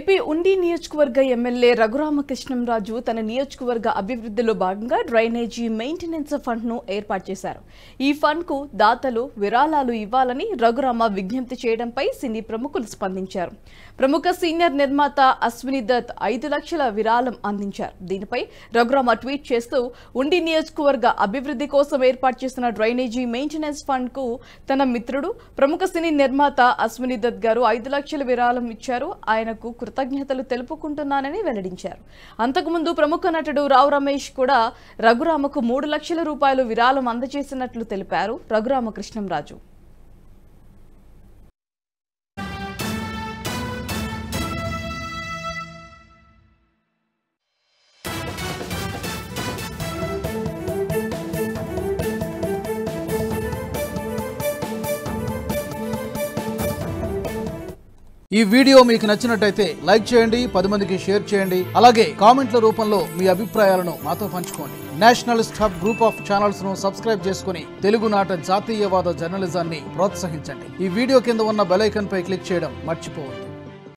AP ఉండి నియోజకవర్గ MLA Raghurama Krishnam Raju తన నియోజకవర్గ అభివృద్ధిలో భాగంగా డ్రైనేజీ మెయింటెనెన్స్ ఫండ్ ను ఏర్పాటు చేశారు. ఈ ఫండ్ కు దాతలు విరాళాలు ఇవ్వాలని రఘురామ విజ్ఞప్తి చేయడంపై సినీ ప్రముఖులు స్పందించారు. ప్రముఖ సీనియర్ నిర్మాత అశ్విని దత్ 5 లక్షల విరాళం అందించారు. దీనిపై రఘురామ ట్వీట్ చేస్తూ ఉండి నియోజకవర్గ అభివృద్ధి కోసం ఏర్పాటు చేసిన డ్రైనేజీ మెయింటెనెన్స్ ఫండ్ కు తన మిత్రుడు ప్రముఖ సినీ నిర్మాత అశ్విని దత్ గారు 5 లక్షల విరాళం ఇచ్చారు. ఆయనకు కృతజ్ఞతలు తెలుపుకుంటున్నానని వెల్లడించారు. అంతకుముందు ప్రముఖ నటుడు రావు రమేష్ కూడా రఘురామకు 3 లక్షల రూపాయలు విరాళం అందజేసినట్లు తెలిపారు రఘురామకృష్ణంరాజు. ఈ వీడియో మీకు నచ్చినట్టయితే లైక్ చేయండి, 10 మందికి షేర్ చేయండి. అలాగే కామెంట్ల రూపంలో మీ అభిప్రాయాలను మాతో పంచుకోండి. Nationalist hub group of channels ను సబ్స్క్రైబ్ చేసుకుని తెలుగునాట జాతీయవాద జర్నలిజాన్ని ప్రోత్సహించండి. ఈ వీడియో కింద ఉన్న బెల్ ఐకాన్ పై క్లిక్ చేయడం మర్చిపోవద్దు.